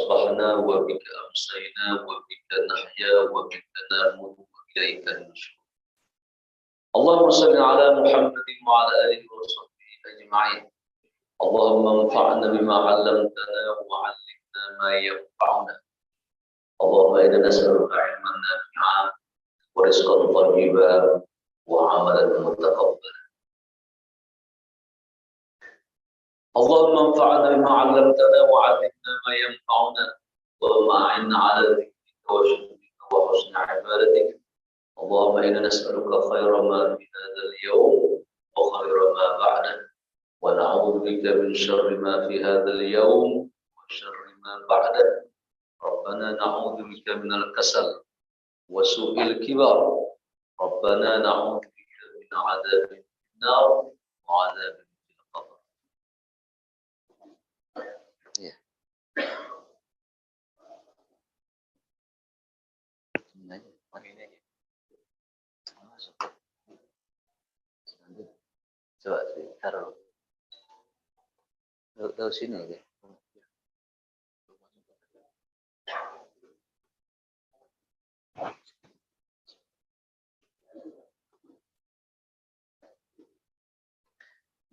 أصبحنا وبك أمسينا وبك نحيا وبك نموت وإليك النشور. اللهم صل على محمد وعلى آله وصحبه أجمعين. اللهم انفعنا بما علمتنا وعلمنا ما ينفعنا. اللهم إنا نسألك علما نافعا ورزقا طيبا وعملا متقبلا. اللهم انفعنا بما علمتنا وعلمنا ما ينفعنا. اللهم أعنا على ذكرك وشكرك وحسن عبادتك. اللهم إنا نسألك خير ما في هذا اليوم وخير ما بعده، ونعوذ بك من شر ما في هذا اليوم وشر ما بعده. ربنا نعوذ بك من الكسل وسوء الكبر. ربنا نعوذ بك من عذاب النار وعذاب القبر. Coba taruh sini aja.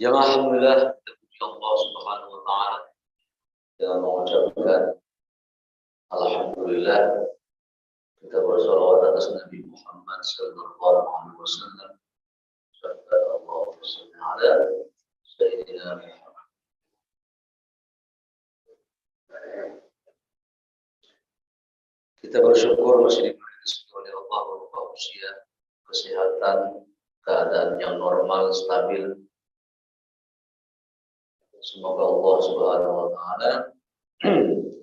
Ya alhamdulillah, kita Allah Subhanahu wa taala dengan mengucapkan alhamdulillah, kita bersolawat atas Nabi Muhammad sallallahu alaihi wasallam. Sallallahu alaihi Sayyidina Muhammad. Kita bersyukur masih diberi rezeki oleh Allah berupa usia, kesehatan, keadaan yang normal, stabil. Semoga Allah Subhanahu wa taala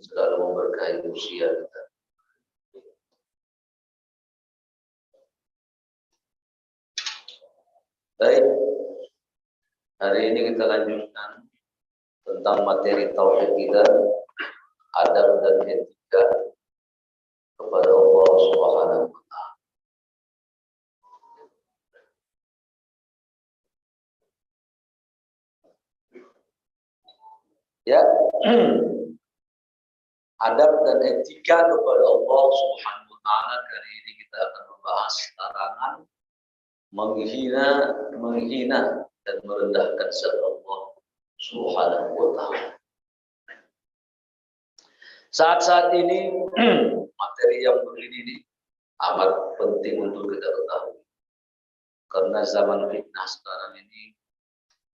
selalu memberkahi usia kita. Baik, hari ini kita lanjutkan tentang materi tauhid kita, adab dan etika kepada Allah Subhanahu wa taala. Ya, adab dan etika kepada Allah Subhanahu wa taala. Kali ini kita akan membahas larangan menghina dan merendahkan zat Allah Subhanahu wa taala. Saat-saat ini materi yang begini ini amat penting untuk kita ketahui. Karena zaman fitnah sekarang ini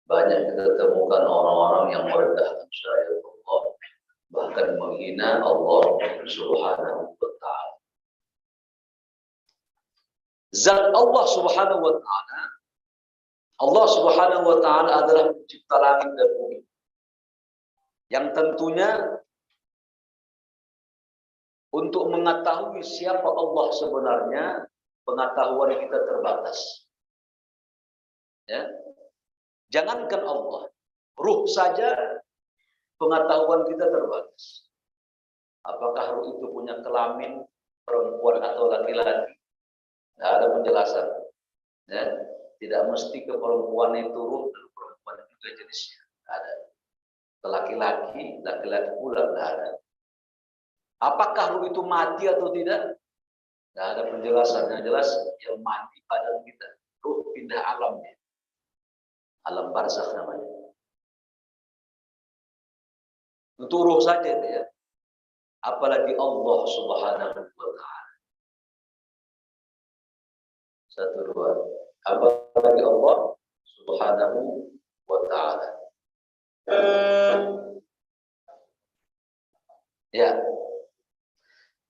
banyak kita temukan orang-orang yang merendahkan syariat Allah, bahkan menghina Allah Subhanahu wa taala. Zat Allah Subhanahu wa taala, Allah Subhanahu wa taala adalah pencipta langit dan bumi. Yang tentunya untuk mengetahui siapa Allah sebenarnya, pengetahuan kita terbatas. Ya. Jangankan Allah, ruh saja pengetahuan kita terbatas. Apakah ruh itu punya kelamin perempuan atau laki-laki? Tidak ada penjelasan. Ya. Tidak mesti ke perempuan itu ruh, dan perempuan juga jenisnya. Tidak ada. Ke laki-laki pula tidak ada. Apakah ruh itu mati atau tidak? Tidak ada penjelasan. Yang jelas yang mati pada kita. Ruh pindah alamnya. Alam barzakh namanya. Untuk ruh saja ya. Apalagi Allah Subhanahu wa taala. Satu dua. Apalagi Allah Subhanahu wa taala. Ya.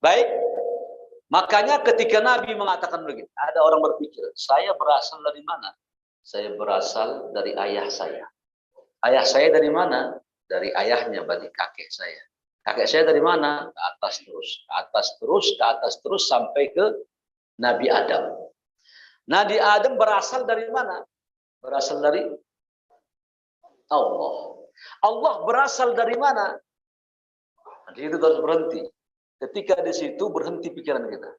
Baik. Makanya ketika Nabi mengatakan begitu, ada orang berpikir, saya berasal dari mana? Saya berasal dari ayah saya. Ayah saya dari mana? Dari ayahnya, berarti kakek saya. Kakek saya dari mana? Ke atas terus, ke atas terus, ke atas terus sampai ke Nabi Adam. Nabi Adam berasal dari mana? Berasal dari Allah. Allah berasal dari mana? Jadi itu harus berhenti. Ketika di situ berhenti pikiran kita.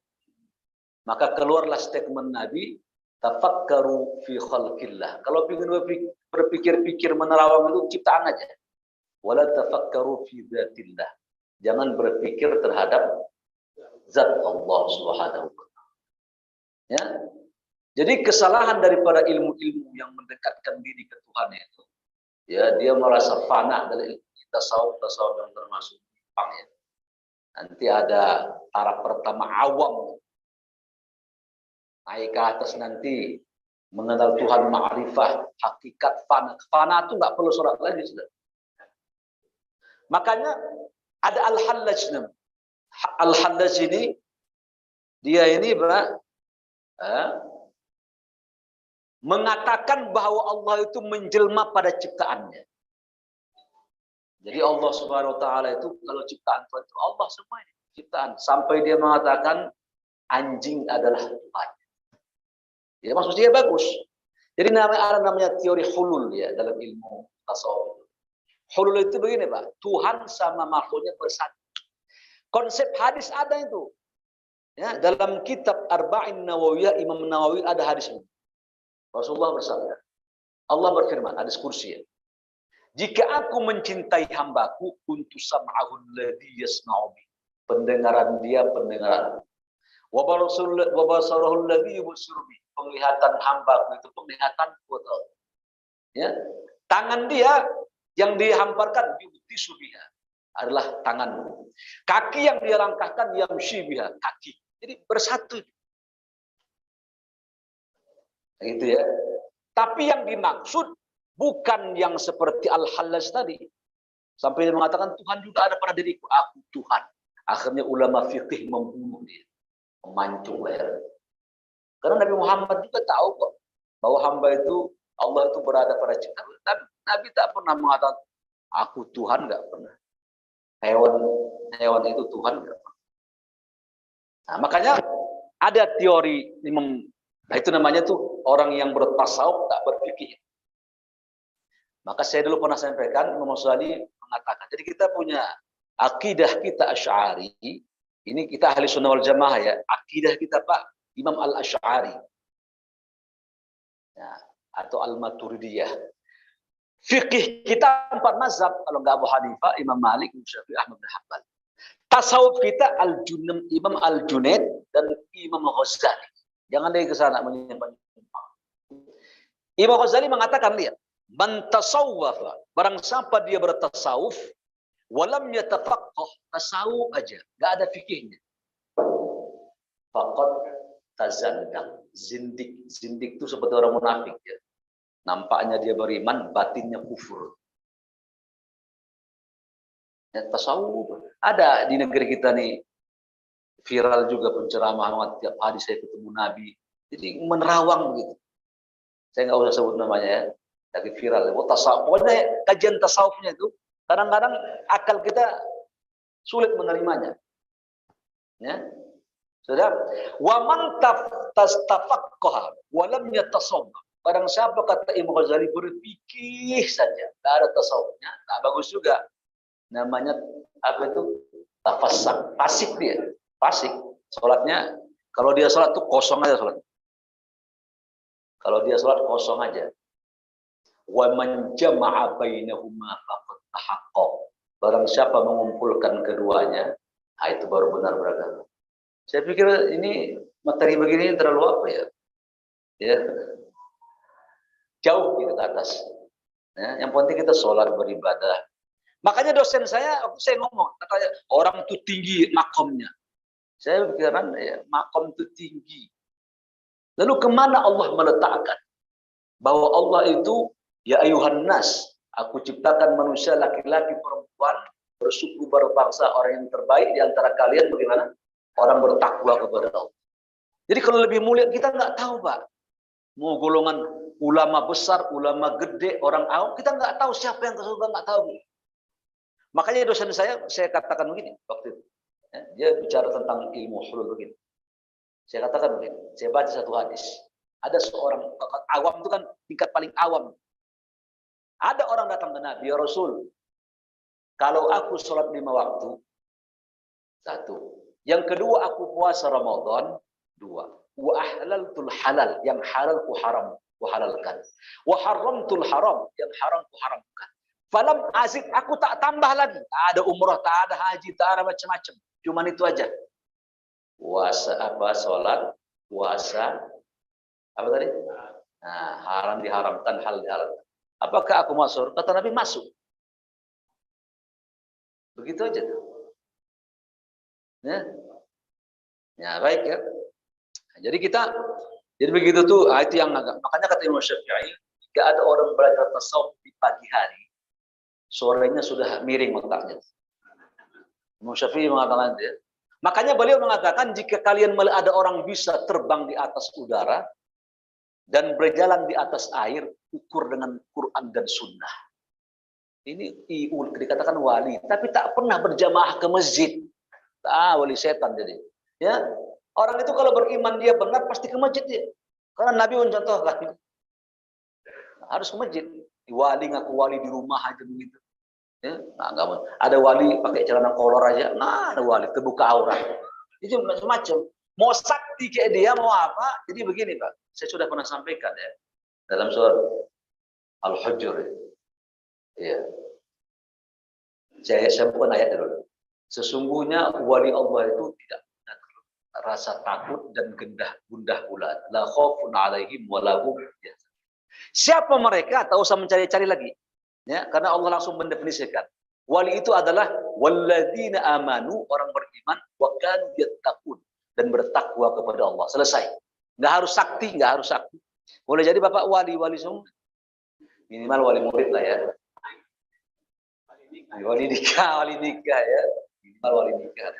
Maka keluarlah statement Nabi, tafakkaru fi khalqillah. Kalau ingin berpikir-pikir menerawang itu ciptaan aja. Wala tafakkaru fi dzatillah. Jangan berpikir terhadap zat Allah Subhanahu wa taala. Ya. Jadi kesalahan daripada ilmu-ilmu yang mendekatkan diri ke Tuhan itu, ya dia merasa fana dari tasawuf yang termasuk Jepang ya. Nanti ada taraf pertama awam, naik ke atas nanti mengenal Tuhan, ma'rifah, hakikat, fana. Fana itu nggak perlu sholat lagi sudah. Makanya ada Al-Hallaj. Al-Hallaj ini dia ini mengatakan bahwa Allah itu menjelma pada ciptaannya. Jadi Allah Subhanahu wa taala itu kalau ciptaan Tuhan itu Allah semua ini ciptaan, sampai dia mengatakan anjing adalah Tuhan. Ya maksudnya bagus. Jadi namanya teori hulul ya dalam ilmu tasawuf. Hulul itu begini Pak, Tuhan sama makhluknya bersatu. Konsep hadis ada itu. Ya, dalam kitab Arba'in Nawawiyah Imam Nawawi ada hadis ini. Rasulullah bersabda, Allah berfirman, hadis kursi ya. Jika aku mencintai hambaku, untuk sam'ahul ladzi yasma'u bi. Pendengaran dia pendengaran. Wa basarahul ladzi yubsiru bi. Penglihatan hambaku itu penglihatan kuat. Ya. Tangan dia yang dihamparkan yubti subiha adalah tangan. Kaki yang dia langkahkan yamshi biha, kaki. Jadi bersatu. Gitu ya. Tapi yang dimaksud bukan yang seperti Al-Hallaj tadi. Sampai dia mengatakan Tuhan juga ada pada diriku, aku Tuhan. Akhirnya ulama fikih membunuh dia, memancung leher. Karena Nabi Muhammad juga tahu kok bahwa hamba itu Allah itu berada pada ciptaan. Nabi tak pernah mengatakan aku Tuhan, nggak pernah. Hewan itu Tuhan nggak pernah. Nah, makanya ada teori nah itu namanya tuh orang yang bertasawuf tak berpikir. Maka saya dulu pernah sampaikan, Imam Ghazali mengatakan, jadi kita punya akidah kita Asy'ari, ini kita ahli sunnah wal jamaah ya, akidah kita Pak Imam Al-Asy'ari, ya, atau Al-Maturidiyah. Fikih kita 4 mazhab, kalau nggak Abu Hanifah, Imam Malik, Syafi'i, Ahmad bin Hanbal. Tasawuf kita Imam Al-Junaid dan Imam Ghazali. Jangan dari ke sana menyimpang. Imam Ghazali mengatakan lihat, man tasawwafa, barang siapa dia bertasawuf, walam yatafaqqah, tasawuf aja, enggak ada fikihnya. Faqad tazandaq, zindik. Zindik itu seperti orang munafik ya. Nampaknya dia beriman, batinnya kufur. Ya, tasawuf ada di negeri kita nih, viral juga penceramah, tiap hari saya ketemu Nabi, jadi menerawang begitu. Saya nggak usah sebut namanya ya, lagi viral. Tasawuf, pokoknya kajian tasawufnya itu kadang-kadang akal kita sulit menerimanya. Ya, sudah. Wa man tafaqqaha wa lam yatasawwaf. Barang siapa kata Imam Ghazali berpikir saja, nggak ada tasawufnya, tak bagus juga. Namanya apa itu? Tafassak, pasik dia. Pasik, sholatnya kalau dia sholat tuh kosong aja sholat. Kalau dia sholat kosong aja. Wa man jama'a bainahuma faqad tahaqqaq. Barang siapa mengumpulkan keduanya, nah itu baru benar beragama. Saya pikir ini materi begini terlalu apa ya? Ya. Jauh gitu ke atas. Ya, yang penting kita sholat beribadah. Makanya dosen saya ngomong, katanya orang itu tinggi makomnya. Saya pikiran ya, makom itu tinggi. Lalu kemana Allah meletakkan? Bahwa Allah itu, ya ayuhan nas, aku ciptakan manusia laki-laki perempuan, bersuku berbangsa, orang yang terbaik di antara kalian bagaimana? Orang bertakwa kepada Allah. Jadi kalau lebih mulia kita nggak tahu Pak. Mau golongan ulama besar, ulama gede, orang awam, kita nggak tahu siapa yang ke surga, nggak tahu. Makanya dosen saya katakan begini waktu itu. Dia bicara tentang ilmu hulul begini. Saya katakan begini, saya baca satu hadis. Ada seorang awam itu kan tingkat paling awam. Ada orang datang ke Nabi, ya Rasul, kalau aku sholat 5 waktu, 1. Yang kedua aku puasa Ramadan, 2. Wa ahlaltul halal, yang halal ku halalkan. Wa haramtul haram, yang haram ku haramkan. Falam azid, aku tak tambah lagi. Tak ada umrah, tak ada haji, tak ada macam-macam. Cuman itu aja. Puasa apa? Sholat, puasa, apa tadi? Nah, haram diharamkan, hal diharamkan. Apakah aku masuk? Kata Nabi masuk. Begitu aja tuh. Ya, baik ya. Jadi jadi begitu tuh, itu yang makanya kata Imam Syafi'i, jika ada orang belajar tasawuf di pagi hari, sorenya sudah miring otaknya. Imam Syafi'i mengatakan itu. Makanya beliau mengatakan jika kalian ada orang bisa terbang di atas udara dan berjalan di atas air, ukur dengan Quran dan Sunnah. Ini dikatakan wali, tapi tak pernah berjamaah ke masjid. Wali setan jadi. Ya, orang itu kalau beriman dia benar pasti ke masjid dia. Karena Nabi mencontohkan harus ke masjid. Wali ngaku wali di rumah aja begitu. Ya, enggak ada wali pakai celana kolor aja. Nah, ada wali terbuka aurat. Itu macam-macam. Mau sakti kayak dia mau apa? Jadi begini, Pak. Saya sudah pernah sampaikan ya dalam surat Al-Hujr. Ya. Saya bukan ayat dulu. Sesungguhnya wali Allah itu tidak rasa takut dan gundah gulana. La khaufun 'alaihim wa lahum yahzanun. Siapa mereka? Tak usah mencari-cari lagi. Ya, karena Allah langsung mendefinisikan. Wali itu adalah walladzina amanu, orang beriman, wa kanu yattaqun, dan bertakwa kepada Allah. Selesai. Enggak harus sakti, enggak harus sakti. Boleh jadi Bapak wali semua. Minimal wali murid lah ya. Wali nikah ya. Minimal wali nikah.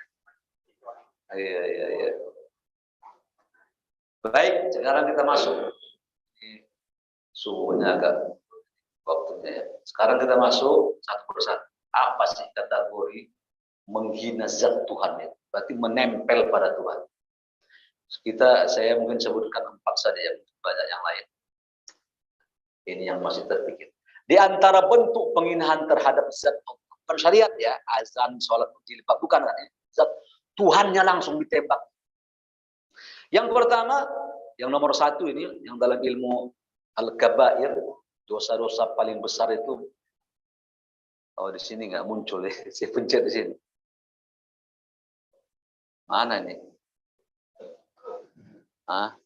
Iya. Baik, sekarang kita masuk. Suhunya agak waktunya ya. Sekarang kita masuk satu persatu. Apa sih kategori menghina zat Tuhan itu? Berarti menempel pada Tuhan. Saya mungkin sebutkan 4 saja, yang banyak yang lain. Ini yang masih terpikir. Di antara bentuk penghinaan terhadap zat Allah, bukan syariat ya, azan, sholat, jilbab, bukan kan ya. Zat Tuhannya langsung ditembak. Yang pertama, yang nomor 1 ini, yang dalam ilmu al-kabair, dosa-dosa paling besar itu, di sini nggak muncul ya, saya pencet di sini. Mana nih? Mana?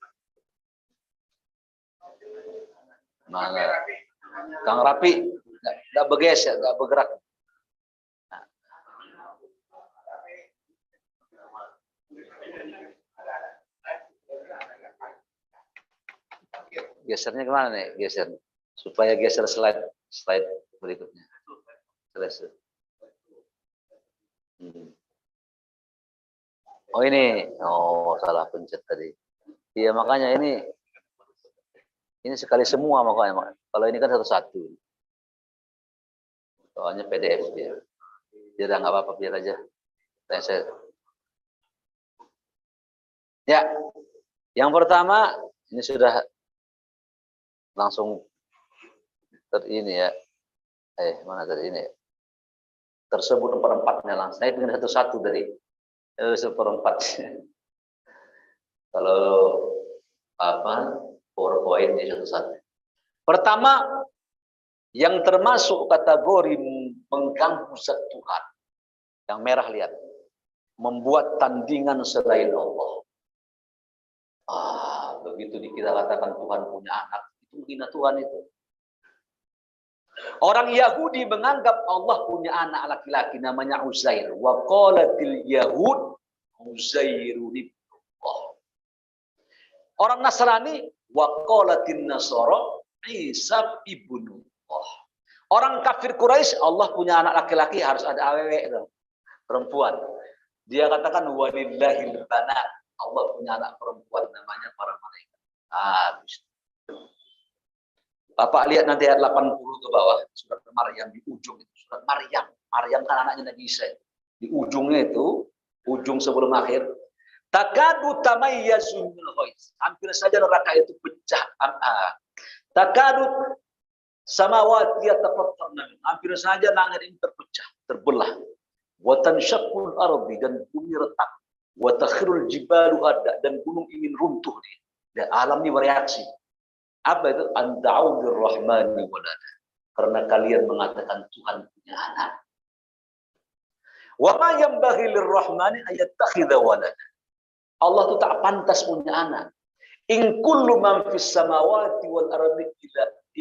Kang Rapi, nggak bergeser, nggak bergerak. Gesernya kemana nih? Geser supaya geser slide berikutnya. Selesai. Oh ini, salah pencet tadi. Iya makanya ini sekali semua makanya. Kalau ini kan satu-satu. Soalnya PDF dia. Dia nggak apa-apa, biar aja. Ya, yang pertama ini sudah langsung ini ya. Mana tadi ini? Tersebut 4-4-nya langsung. Saya ingin satu-satu dari seperempat. Kalau PowerPoint ini satu-satu. Pertama, yang termasuk kategori mengganggu zat Tuhan. Yang merah lihat. Membuat tandingan selain Allah. Begitu kita katakan Tuhan punya anak, itu menghina Tuhan itu. Orang Yahudi menganggap Allah punya anak laki-laki namanya Uzair. Wa qalatil Yahud Uzairu ibnullah. Orang Nasrani wa qalatin Nasara Isa ibnullah. Orang kafir Quraisy, Allah punya anak laki-laki harus ada awewe itu, perempuan. Dia katakan walillahil banat. Allah punya anak perempuan namanya para malaikat. Bapak lihat nanti ayat 80 ke bawah, surat Maryam di ujung itu, surat Maryam. Maryam kan anaknya Nabi Isa. Di ujungnya itu, ujung sebelum akhir, takadu tamayyazu minal ghaiz. Hampir saja neraka itu pecah. Takadu samawati yatafattarna. Hampir saja langit ini terpecah, terbelah. Wa tanshaqqul ardi, dan bumi retak. Wa takhirul jibalu hadda, dan gunung ingin runtuh dia. Dan alam ini bereaksi. Apa itu? Anda'u lirrahmani walada. karena kalian mengatakan Tuhan punya anak. Wa ma yanbaghi lirrahmani ayattakhidha walada. Allah itu tak pantas punya anak. In kullu man fis samawati wal ardi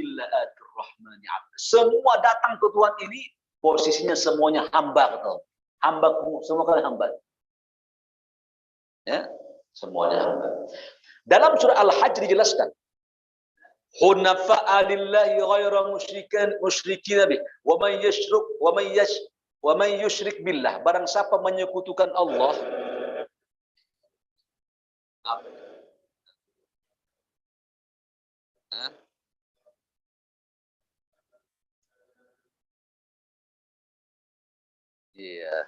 illa atir rahmani abda. Semua datang ke Tuhan ini posisinya semuanya hamba, kata. Hamba, semua kalian hamba. Ya, semuanya hamba. Dalam surah Al-Hajj dijelaskan, hunafa'a lillahi ghayra musyrikin bih wa man yusyrik billah. Barang siapa menyekutukan Allah, apa? Iya.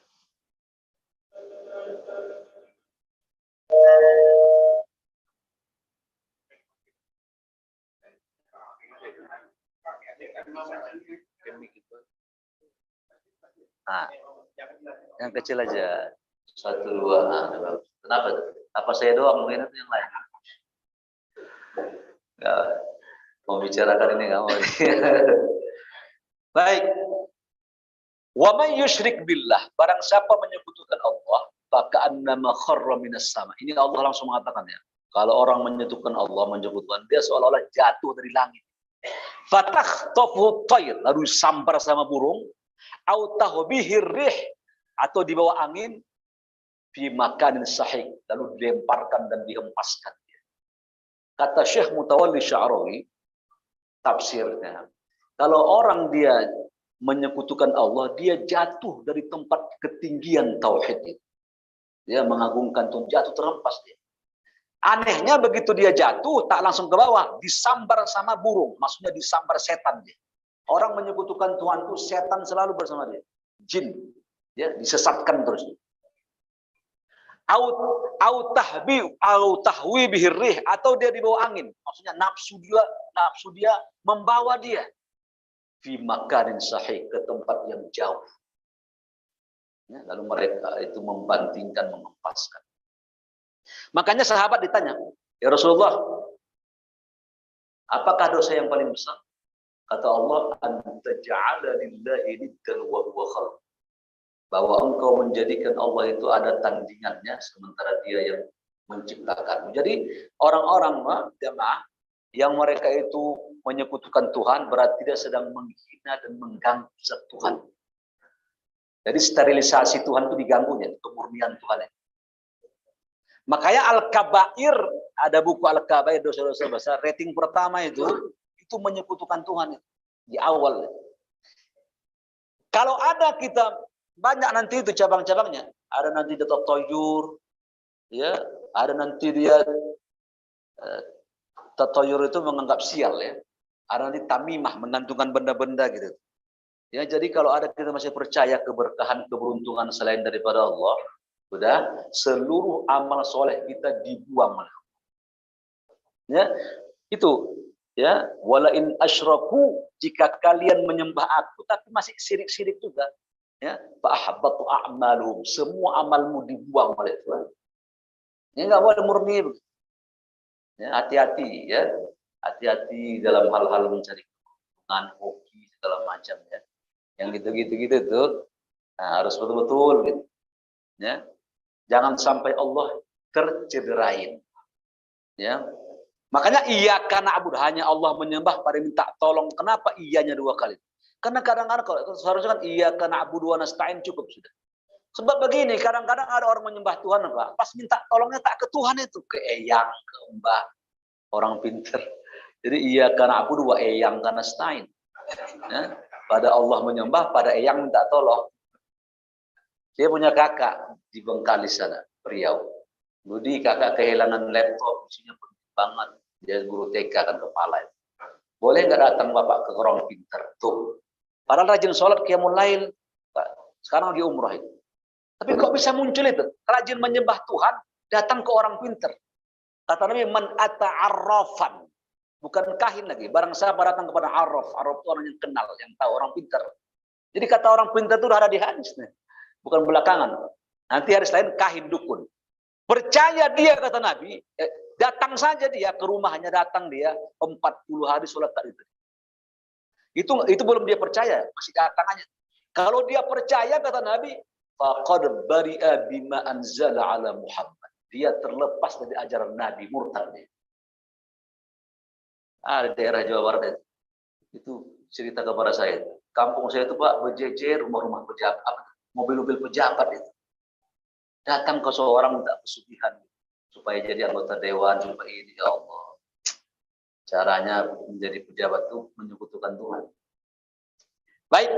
Ah, yang kecil aja. 1, 2. Kenapa? Apa saya doang mungkin itu yang lain? Nggak mau bicarakan ini nggak mau. Baik. Wa may yusyrik billah, barang siapa menyekutukan Allah, faka'annama kharra minas sama. Ini Allah langsung mengatakan ya. Kalau orang menyekutukan Allah, menyekutukan dia seolah-olah jatuh dari langit. Fatakhtafu tayr, lalu sambar sama burung, au tahbihir rih, atau dibawa angin, fi makanin sahih, lalu dilemparkan dan dihempaskan. Kata Syekh Mutawalli Sya'rawi, tafsirnya, kalau orang dia menyekutukan Allah, dia jatuh dari tempat ketinggian tauhid itu. Dia mengagungkan Tuhan, jatuh terhempas dia. Anehnya begitu dia jatuh, tak langsung ke bawah, disambar sama burung, maksudnya disambar setan dia. Orang menyekutukan Tuhan itu, setan selalu bersama dia. Jin, ya, disesatkan terus. Au tahwi bihir rih, atau dia dibawa angin, maksudnya nafsu dia membawa dia fi makanin sahih, ke tempat yang jauh. Ya, lalu mereka itu membantingkan, mengempaskan. Makanya sahabat ditanya, ya Rasulullah, apakah dosa yang paling besar? Kata Allah, anta ja'ala lillahi niddan wa huwa khalq. Bahwa engkau menjadikan Allah itu ada tandingannya, sementara dia yang menciptakan. Jadi orang-orang jemaah yang mereka itu menyekutukan Tuhan berarti dia sedang menghina dan mengganggu zat Tuhan. Jadi sterilisasi Tuhan itu diganggunya, kemurnian Tuhan. Makanya Al-Kabair, ada buku Al-Kabair, dosa-dosa besar, rating pertama itu menyekutukan Tuhan di awal. Kalau ada kita banyak nanti itu cabang-cabangnya, ada nanti dia tatoyur, ya, ada nanti dia tatoyur itu menganggap sial, ya. Ada nanti tamimah, menggantungkan benda-benda gitu. Ya, jadi kalau ada kita masih percaya keberkahan, keberuntungan selain daripada Allah, sudah seluruh amal soleh kita dibuang. Ya, itu. Ya, wala in asyraku, jika kalian menyembah aku, tapi masih syirik-syirik juga. Ya, fa ahabbatu a'maluhum, semua amalmu dibuang oleh Tuhan. Ya, enggak boleh murni. Ya, hati-hati ya. Hati-hati dalam hal-hal mencari keuntungan, hoki segala macam ya. Yang gitu-gitu tuh harus betul-betul gitu. Ya. Jangan sampai Allah tercederain. Ya. Makanya iyyaka na'budu, hanya Allah menyembah, pada minta tolong. Kenapa iyanya 2 kali? Karena kadang-kadang kalau seharusnya kan iyyaka na'budu wa nasta'in cukup sudah. Sebab begini, kadang-kadang ada orang menyembah Tuhan, Pak. Pas minta tolongnya tak ke Tuhan itu, ke eyang, ke mbah. Orang pinter. Jadi iyyaka na'budu wa iyyaka nasta'in. Ya, pada Allah menyembah, pada eyang minta tolong. Dia punya kakak di Bengkalis sana, Riau. Budi kakak kehilangan laptop, isinya penting banget. Dia guru TK kan kepala. Boleh nggak datang bapak ke orang pinter? Tuh. Padahal rajin sholat qiyamul lail. Sekarang lagi umrah itu. Tapi kok bisa muncul itu? Rajin menyembah Tuhan, datang ke orang pinter. Kata Nabi, man ata'arrafan. Bukan kahin lagi. Barang siapa datang kepada arraf. Arraf itu orang yang kenal, yang tahu, orang pinter. Jadi kata orang pinter itu udah ada di hadis nih. Bukan belakangan. Nanti hadis lain kahin dukun. Percaya dia, kata Nabi, datang saja dia ke rumahnya, datang dia 40 hari sholat tak itu. Itu belum dia percaya, masih tangannya. Kalau dia percaya, kata Nabi, faqad bari'a bima anzala ala Muhammad. Dia terlepas dari ajaran Nabi, murtad dia. Ada daerah Jawa Barat itu cerita kepada saya. Kampung saya itu Pak berjejer rumah-rumah pejabat, mobil-mobil pejabat itu. Datang ke seorang minta pesugihan supaya jadi anggota dewan, supaya ini, ya Allah. Caranya menjadi pejabat itu menyekutukan Tuhan. Baik.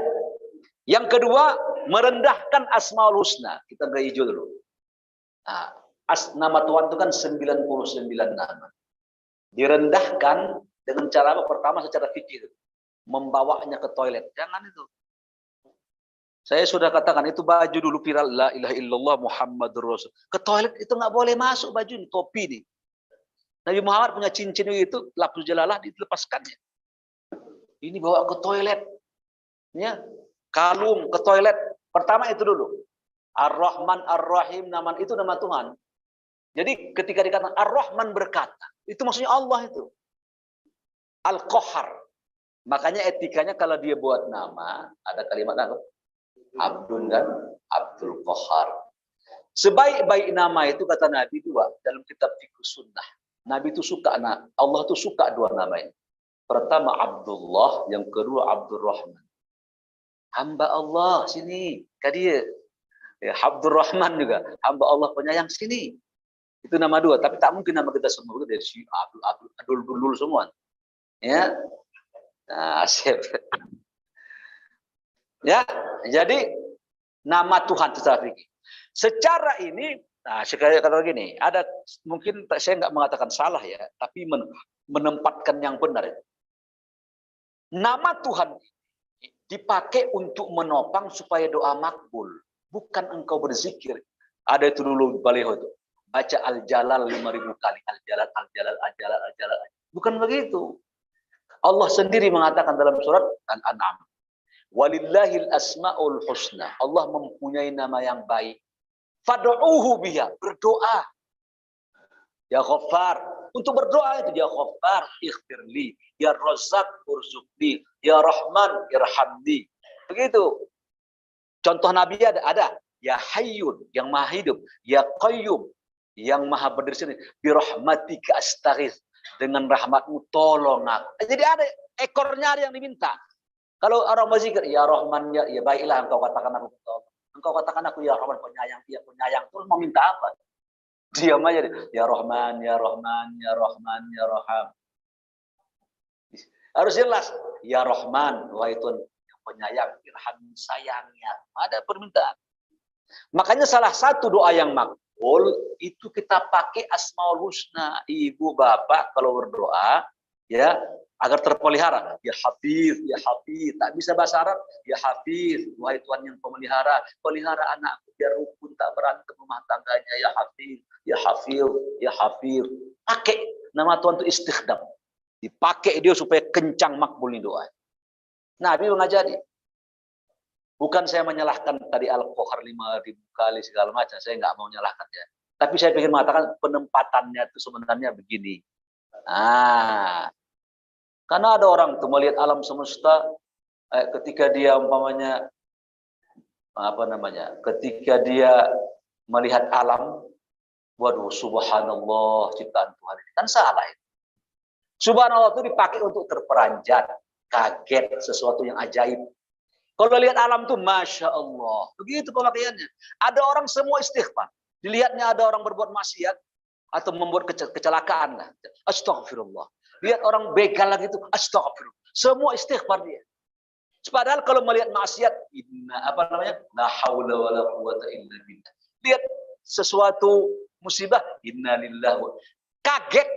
Yang kedua, merendahkan Asmaul Husna. Kita hijau dulu. Nah, nama Tuhan itu kan 99 nama. Direndahkan dengan cara apa? Pertama secara fikih. Membawanya ke toilet. Jangan itu. Saya sudah katakan itu baju dulu viral. La ilaha illallah Muhammadur Rasul. Ke toilet itu nggak boleh masuk baju ini. Topi nih. Nabi Muhammad punya cincin itu. Lafzul jalalah dilepaskannya. Ini bawa ke toilet. Ya. Kalung ke toilet. Pertama itu dulu. Ar-Rahman, Ar-Rahim, itu nama Tuhan. Jadi ketika dikatakan Ar-Rahman berkata, itu maksudnya Allah itu. Al-Qahar. Makanya etikanya kalau dia buat nama, ada kalimat apa? Abdun dan Abdul Qahar. Sebaik-baik nama itu kata Nabi dua dalam kitab Fiqh Sunnah. Nabi itu suka, Allah itu suka dua nama ini. Pertama Abdullah, yang kedua Abdul Rahman. Hamba Allah sini, dia. Ya, Abdul Rahman juga, hamba Allah penyayang sini. Itu nama dua, tapi tak mungkin nama kita semua itu dari si Abdul semua. Ya. Nah, ya, jadi nama Tuhan secara fikih. Secara ini, nah sekali kata gini, ada mungkin saya nggak mengatakan salah ya, tapi menempatkan yang benar. Nama Tuhan dipakai untuk menopang supaya doa makbul. Bukan engkau berzikir. Ada itu dulu baliho itu. Baca Al-Jalal 5.000 kali. Al-Jalal, Al-Jalal, Al-Jalal, Al-Jalal. Bukan begitu. Allah sendiri mengatakan dalam surat Al-An'am. Walillahil asma'ul husna. Allah mempunyai nama yang baik. Fad'uuhu biha. Berdoa. Ya Ghaffar. Untuk berdoa itu ya Ghaffar, ighfirli. Ya Razzaq, urzuqni. Ya Rahman, irhamni. Begitu. Contoh Nabi ada. Ya Hayyun, yang maha hidup. Ya Qayyum, yang maha berdiri sendiri. Birahmatika astaghith. Dengan rahmatmu tolong aku. Jadi ada ekornya ada yang diminta. Kalau orang berzikir, ya Rahman, ya baiklah engkau katakan aku tolong. Engkau katakan aku ya Rahman, penyayang. Ya penyayang. Terus mau minta apa? Diam aja. Ya Rahman, ya Rahman, ya Rahman, ya Rahman. Harus jelas. Ya Rahman, wahai Tuhan yang penyayang, irham sayangnya. Ada permintaan. Makanya salah satu doa yang makbul itu kita pakai Asmaul Husna. Ibu bapak kalau berdoa ya agar terpelihara. Ya Hafiz, ya Hafiz. Tak bisa bahasa Arab. Ya Hafiz, wahai Tuhan yang pemelihara, pelihara anakku biar rukun tak berantem rumah tangganya. Ya Hafiz, ya Hafiz, ya Hafiz. Pakai nama Tuhan itu istighdam. Dipakai dia supaya kencang makbul ini doa. Nabi mengajari. Bukan saya menyalahkan tadi Al-Qahar 5.000 kali segala macam. Saya nggak mau menyalahkan ya. Tapi saya ingin mengatakan penempatannya itu sebenarnya begini. Karena ada orang tuh melihat alam semesta ketika dia umpamanya ketika dia melihat alam, waduh subhanallah ciptaan Tuhan ini kan salah itu. Subhanallah itu dipakai untuk terperanjat, kaget sesuatu yang ajaib. Kalau lihat alam tuh Masya Allah. Begitu pemakaiannya. Ada orang semua istighfar. Dilihatnya ada orang berbuat maksiat. Atau membuat kecelakaan. Astagfirullah. Lihat orang begal lagi itu. Astagfirullah. Semua istighfar dia. Padahal kalau melihat maksiat. La hawla wa la quwata illa billah. Lihat sesuatu musibah. Inna lillahi. Kaget.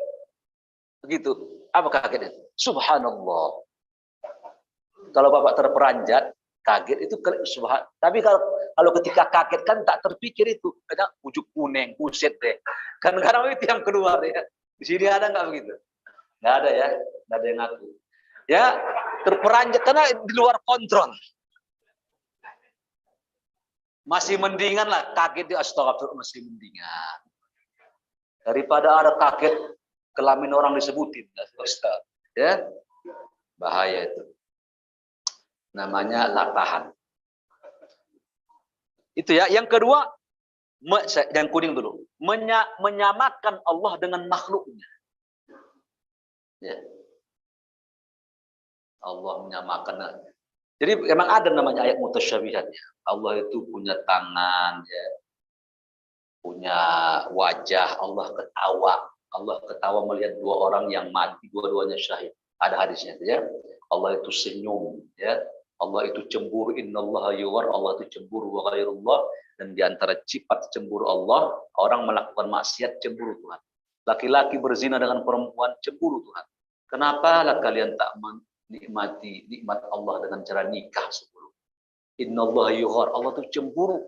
Begitu. Apa kaget itu? Subhanallah. Kalau Bapak terperanjat. Kaget itu subhan. Tapi kalau ketika kaget kan tak terpikir itu, kadang ujuk kuning, buset deh. Kan kadang itu yang keluar ya. Di sini ada nggak begitu? Nggak ada ya, nggak ada yang ngaku. Ya terperanjat karena di luar kontrol. Masih mendingan lah kaget di astagfirullah masih mendingan daripada ada kaget kelamin orang disebutin, ya bahaya itu. Namanya latahan. Itu ya. Yang kedua, yang kuning dulu. Menyamakan Allah dengan makhluknya. Ya. Allah menyamakan. Jadi memang ada namanya ayat mutasyabihat ya. Allah itu punya tangan, ya. Punya wajah, Allah ketawa. Allah ketawa melihat dua orang yang mati, dua-duanya syahid. Ada hadisnya ya. Allah itu senyum, ya. Allah itu cemburu, innallaha yuwar, Allah itu cemburu wa ghairullah, dan di antara sifat cemburu Allah, orang melakukan maksiat cemburu Tuhan. Laki-laki berzina dengan perempuan cemburu Tuhan. Kenapa lah kalian tak menikmati nikmat Allah dengan cara nikah sebelum? Innallaha yuwar, Allah itu cemburu.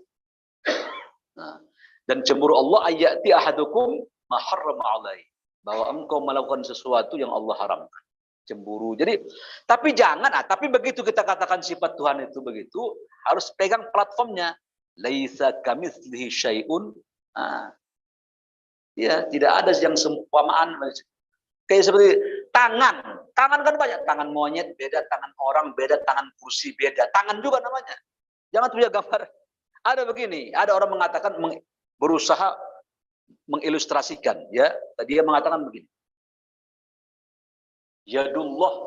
Nah, dan cemburu Allah ayati ahadukum ma harrama alaihi, bahwa engkau melakukan sesuatu yang Allah haramkan. Cemburu. Jadi, tapi jangan, tapi begitu kita katakan sifat Tuhan itu begitu, harus pegang platformnya. Laisa kamitslihi syai'un. Ya, tidak ada yang seumpamaan. Kayak seperti tangan. Tangan kan banyak. Tangan monyet beda, tangan orang beda, tangan kursi beda. Tangan juga namanya. Jangan punya gambar. Ada begini, ada orang mengatakan berusaha mengilustrasikan, ya. Dia mengatakan begini. Yadullah,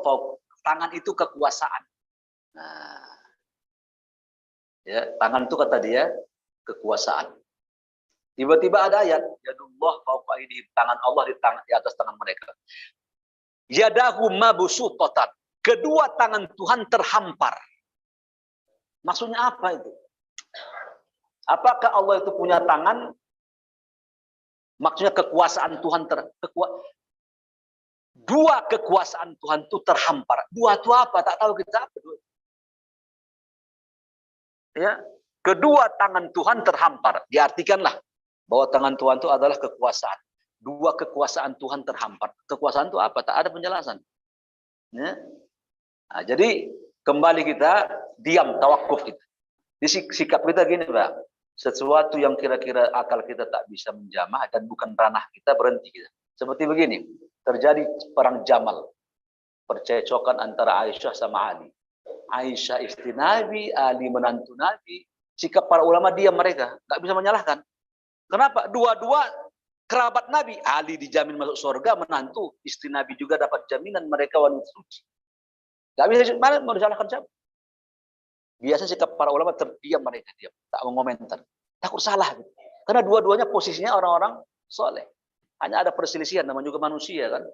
tangan itu kekuasaan. Nah, ya, tangan itu kata dia kekuasaan. Tiba-tiba ada ayat, yadullah fauqa aydihim, tangan Allah di atas tangan mereka. Yadahu mabsuutatan, kedua tangan Tuhan terhampar. Maksudnya apa itu? Apakah Allah itu punya tangan? Maksudnya kekuasaan Tuhan dua kekuasaan Tuhan itu terhampar. Dua itu apa? Tak tahu kita apa. Ya, kedua tangan Tuhan terhampar. Diartikanlah bahwa tangan Tuhan itu adalah kekuasaan. Dua kekuasaan Tuhan terhampar. Kekuasaan itu apa? Tak ada penjelasan. Ya. Nah, jadi kembali kita diam, tawakuf kita. Di sikap kita gini, Pak. Sesuatu yang kira-kira akal kita tak bisa menjamah dan bukan ranah kita, berhenti kita. Seperti begini. Terjadi perang Jamal, percecokan antara Aisyah sama Ali. Aisyah istri Nabi, Ali menantu Nabi. Sikap para ulama diam, mereka nggak bisa menyalahkan. Kenapa? Dua-dua kerabat Nabi. Ali dijamin masuk surga, menantu istri Nabi juga dapat jaminan mereka wanita suci. Nggak bisa mana mau disalahkan siapa? Biasa sikap para ulama terdiam, mereka diam, tak mengomentar, takut salah. Karena dua-duanya posisinya orang-orang soleh. Hanya ada perselisihan, namanya juga manusia kan.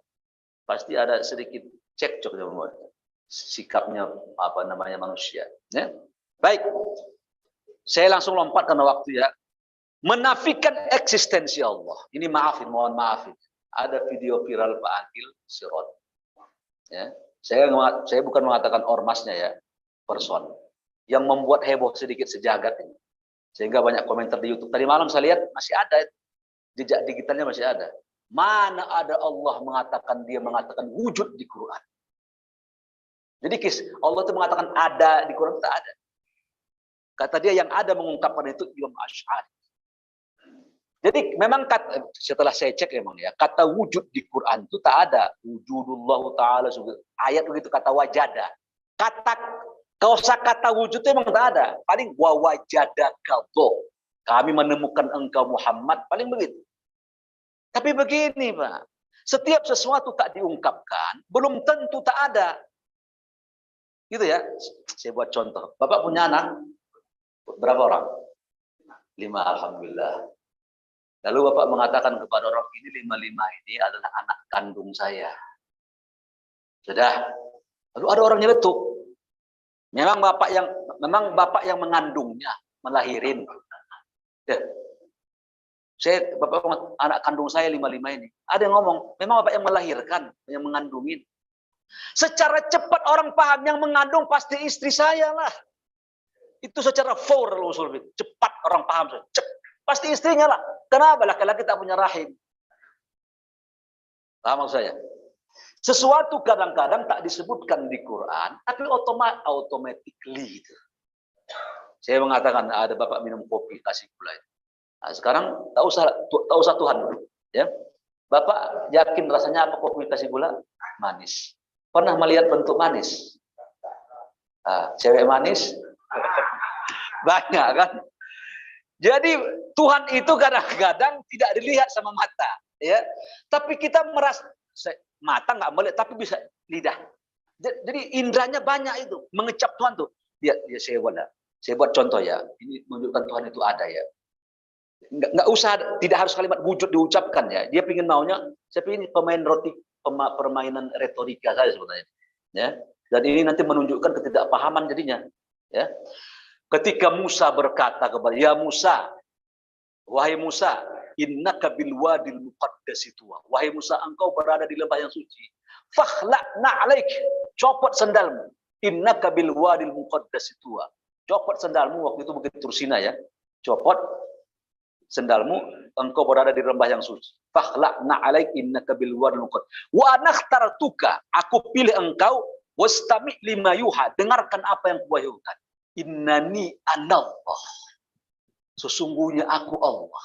Pasti ada sedikit cekcok sikapnya apa namanya manusia. Ya? Baik, saya langsung lompat karena waktu ya. Menafikan eksistensi Allah. Ini maafin, mohon maafin. Ada video viral Pak Akil Sirot. Ya, saya bukan mengatakan ormasnya ya, person yang membuat heboh sedikit sejagat ini. Sehingga banyak komentar di YouTube. Tadi malam saya lihat masih ada. Jejak digitalnya masih ada. Mana ada Allah dia mengatakan wujud di Quran. Jadi Allah itu mengatakan ada di Quran, tak ada. Kata dia yang ada mengungkapkan itu Imam Asy'ari. Jadi memang setelah saya cek memang ya, kata wujud di Quran itu tak ada. Wujudullah Ta'ala, ayat begitu kata wajada. Kata wujud itu memang tak ada. Paling wajadaka, kami menemukan engkau Muhammad, paling begitu. Tapi begini Pak, setiap sesuatu tak diungkapkan, belum tentu tak ada. Gitu ya, saya buat contoh. Bapak punya anak, berapa orang? 5, Alhamdulillah. Lalu Bapak mengatakan kepada orang ini, 5 ini adalah anak kandung saya. Sudah. Lalu ada orang nyeletuk. Memang Bapak yang mengandungnya, melahirin. Ya. Bapak anak kandung saya 5 ini. Ada yang ngomong, memang Bapak yang melahirkan, yang mengandungin. Secara cepat orang paham yang mengandung pasti istri saya lah. Itu secara cepat orang paham. Pasti istrinya lah. Kenapa laki-laki tak punya rahim? Paham maksud saya? Sesuatu kadang-kadang tak disebutkan di Quran, tapi automatically. Saya mengatakan ada Bapak minum kopi kasih gula. Nah, sekarang tak usah Tuhan dulu, ya. Bapak yakin rasanya apa kopi kasih gula? Manis. Pernah melihat bentuk manis? Cewek manis banyak kan. Jadi Tuhan itu kadang-kadang tidak dilihat sama mata, ya. Tapi kita merasa mata nggak melihat, tapi bisa lidah. Jadi indranya banyak itu mengecap Tuhan tuh. Dia saya buat contoh ya. Ini menunjukkan Tuhan itu ada ya. Nggak usah, tidak harus kalimat wujud diucapkan ya. Dia pingin maunya, saya pingin permainan retorika saya sebenarnya. Ya. Dan ini nanti menunjukkan ketidakpahaman jadinya. Ya. Ketika Musa berkata kepada, ya Musa, wahai Musa, innaka bil wadil muqaddasi tuwa. Wahai Musa, engkau berada di lembah yang suci. Fakhla'na alaik, copot sandalmu. Innaka bil wadil muqaddasi tuwa. Copot sandalmu, waktu itu Bukit Tursina ya. Copot sandalmu, engkau berada di lembah yang suci. Fakhla'na alaik innaka bil wadil muqaddasi. Wa nakhtartuka, aku pilih engkau, wastami' lima yuha, dengarkan apa yang kuwahyukan. Innani anallah, sesungguhnya aku Allah.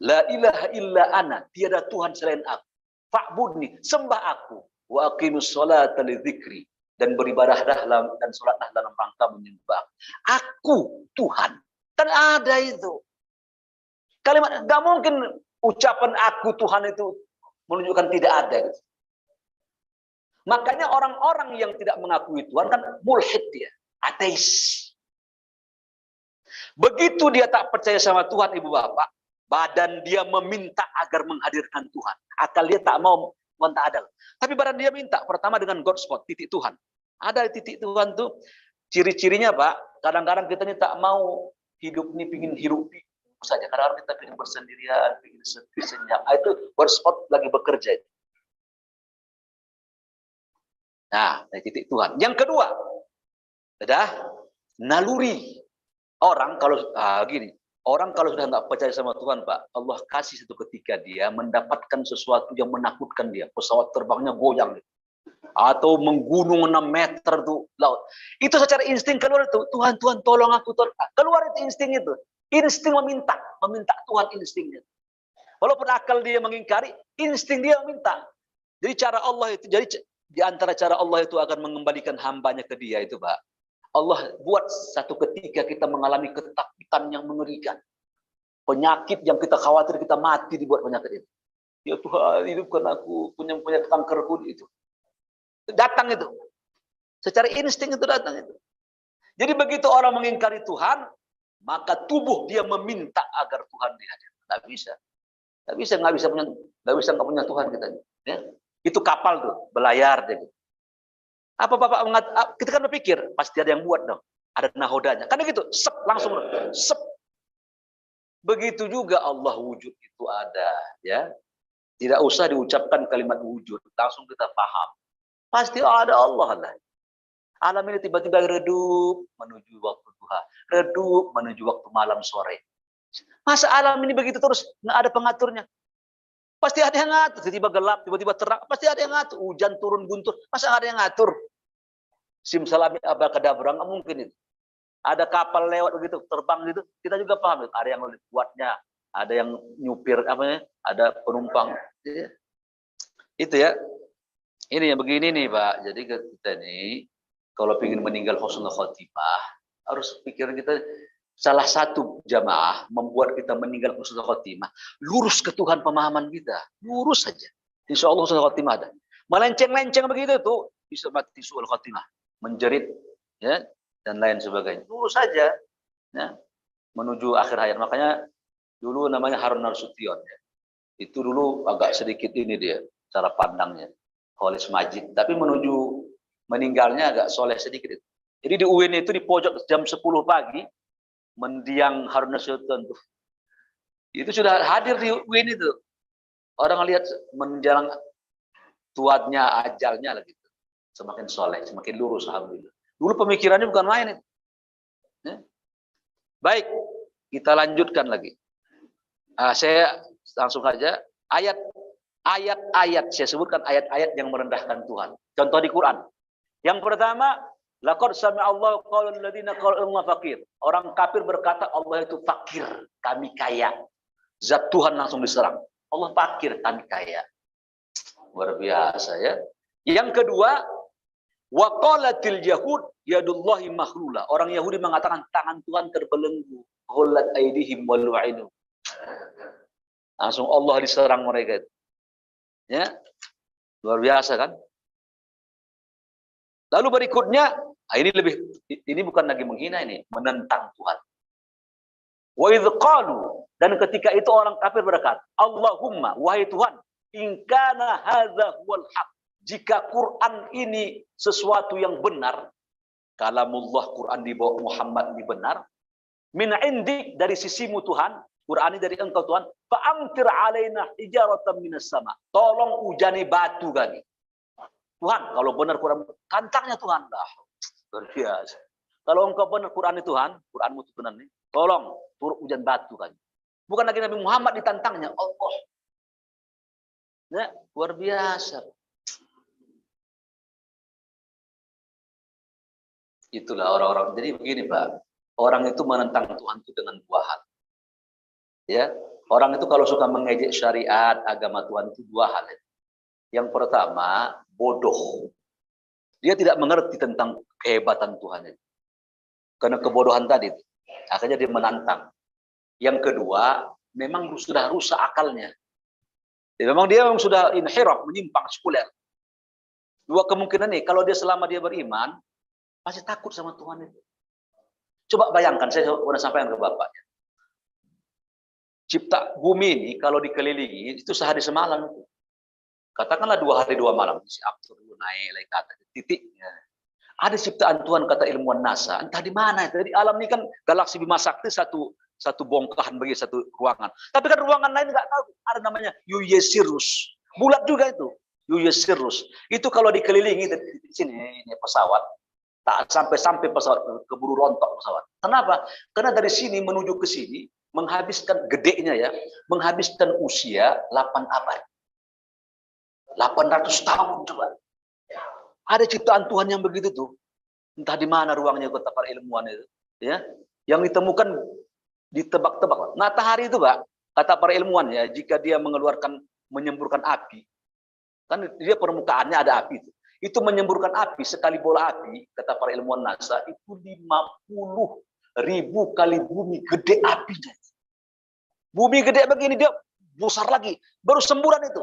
La ilaha illa ana, tiada Tuhan selain aku. Fa'budni, sembah aku. Wa aqimus sholata li dzikri, dan beribadahlah dan salatlah dalam rangka menyembah. Aku Tuhan. Kan ada itu. Kalimat, enggak mungkin ucapan aku Tuhan itu menunjukkan tidak ada gitu. Makanya orang-orang yang tidak mengakui Tuhan kan mulhid dia, ateis. Begitu dia tak percaya sama Tuhan, ibu bapak, badan dia meminta agar menghadirkan Tuhan. Akal dia tak mau mentadal. Tapi badan dia minta, pertama dengan God spot, titik Tuhan. Ada titik Tuhan tuh, ciri-cirinya Pak, kadang-kadang kita ini tak mau hidup ini, pingin hidup saja. Kadang-kadang kita pingin bersendirian, pingin senyap. Itu God spot lagi bekerja. Nah, titik Tuhan. Yang kedua, naluri. Orang kalau gini, orang kalau sudah nggak percaya sama Tuhan, Pak, Allah kasih satu ketika dia mendapatkan sesuatu yang menakutkan dia, pesawat terbangnya goyang, atau menggunung 6 meter tuh laut. Itu secara insting keluar itu, Tuhan, Tuhan, tolong aku, tolong. Keluar itu insting itu, insting meminta Tuhan instingnya. Walaupun akal dia mengingkari, insting dia meminta. Jadi cara Allah itu, jadi di antara cara Allah itu akan mengembalikan hambanya ke dia itu, Pak. Allah buat satu ketika kita mengalami ketakutan yang mengerikan. Penyakit yang kita khawatir kita mati dibuat penyakit itu. Ya Tuhan, hidupkan aku, punya kanker kulit itu. Datang itu. Secara insting itu datang itu. Jadi begitu orang mengingkari Tuhan, maka tubuh dia meminta agar Tuhan dihadirkan. Nggak bisa. Nggak bisa punya Tuhan kita. Ya. Itu kapal tuh, belayar deh. Apa Bapak kita kan berpikir pasti ada yang buat dong, ada nahodanya. Karena gitu, langsung sep. Begitu juga Allah wujud itu ada, ya. Tidak usah diucapkan kalimat wujud, langsung kita paham. Pasti ada Allah lah. Alam ini tiba-tiba redup menuju waktu duha, redup menuju waktu malam sore. Masa alam ini begitu terus, nggak ada pengaturnya? Pasti ada yang ngatur, tiba-tiba gelap, tiba-tiba terang, pasti ada yang ngatur. Hujan turun guntur, masa ada yang ngatur? Simsalabim abrakadabra, nggak mungkin itu. Ada kapal lewat begitu, terbang gitu, kita juga paham. Ada yang buatnya, ada yang nyupir, ada penumpang. Itu ya. Ini yang begini nih Pak. Jadi kita nih, kalau ingin meninggal husnul khotimah, harus pikiran kita. Salah satu jamaah membuat kita meninggal husnul khotimah, lurus ke Tuhan pemahaman kita, lurus saja. Insya Allah husnul khotimah ada. Melenceng-lenceng begitu tuh bisa mati suul khotimah, menjerit, ya, dan lain sebagainya. Lurus saja, ya, menuju akhir hayat. Makanya dulu namanya Harun Nasution, ya. Itu dulu agak sedikit ini dia cara pandangnya, Khalis Majid, tapi menuju meninggalnya agak soleh sedikit. Jadi di UIN itu di pojok jam 10 pagi. Mendiang Harun Nasution tuh. Itu sudah hadir di UIN itu. Orang lihat menjelang tuanya ajalnya lagi. Semakin soleh, semakin lurus alhamdulillah. Dulu pemikirannya bukan main itu. Ya. Baik, kita lanjutkan lagi. Saya langsung saja ayat-ayat saya sebutkan ayat-ayat yang merendahkan Tuhan. Contoh di Quran. Yang pertama, laqad sami'allahu qaulal ladzina qalu inna faqir. Orang kafir berkata Allah itu fakir, kami kaya. Zat Tuhan langsung diserang. Allah fakir, kami kaya. Luar biasa ya. Yang kedua, Wa qalatil yahud yadullahi maghlula. Orang Yahudi mengatakan tangan Tuhan terbelenggu. Hullat aidihim wa lu'inu. Langsung Allah diserang mereka itu. Ya. Luar biasa kan? Lalu berikutnya, ini bukan lagi menghina, ini menentang Tuhan. Wa idz qalu, dan ketika itu orang kafir berkata, Allahumma, wahai Tuhan, in kana hadza huwal haq. Jika Quran ini sesuatu yang benar, kalamullah, Quran di bawah Muhammad ini benar, min indik, dari sisimu Tuhan, Quran ini dari engkau Tuhan, fa'amtir alaina hijaratan minas sama. Tolong hujani batu kami. Tuhan, kalau benar Quran, tantangnya Tuhan. Lah, luar biasa. Kalau engkau benar Quran itu Tuhan, Quranmu itu benar nih, tolong turun hujan batu kami. Bukan lagi Nabi Muhammad ditantangnya, Allah. Ya, luar biasa. Itulah orang-orang. Jadi begini Pak, orang itu menentang Tuhan itu dengan dua hal. Ya, orang itu kalau suka mengejek syariat, agama Tuhan itu dua hal. Yang pertama, bodoh. Dia tidak mengerti tentang kehebatan Tuhan itu. Karena kebodohan tadi, akhirnya dia menantang. Yang kedua, memang sudah rusak akalnya. Memang dia sudah inhiraf, menyimpang, sekuler. Dua kemungkinan nih, kalau dia selama dia beriman, pasti takut sama Tuhan itu. Coba bayangkan, saya sudah sampaikan ke Bapaknya. Cipta bumi ini, kalau dikelilingi, itu sehari semalam. Katakanlah 2 hari 2 malam. Si Abdur naik lagi ke atas, titiknya. Ada ciptaan Tuhan, kata ilmuwan NASA. Entah di mana. Jadi alam ini kan galaksi Bima Sakti satu bongkahan bagi satu ruangan. Tapi kan ruangan lain nggak tahu. Ada namanya Eucirus. Bulat juga itu. Eucirus. Itu kalau dikelilingi di sini ini pesawat. Tak sampai pesawat keburu rontok pesawat. Kenapa? Karena dari sini menuju ke sini menghabiskan gedenya ya, menghabiskan usia 8 abad. 800 tahun coba. Ada ciptaan Tuhan yang begitu tuh. Entah di mana ruangnya kata para ilmuwan itu, ya. Yang ditemukan ditebak-tebak. Matahari itu, Pak, kata para ilmuwan ya, jika dia menyemburkan api, kan dia permukaannya ada api itu. Itu menyemburkan api, sekali bola api, kata para ilmuwan NASA, itu 50.000 kali bumi gede apinya. Bumi gede begini, dia besar lagi. Baru semburan itu.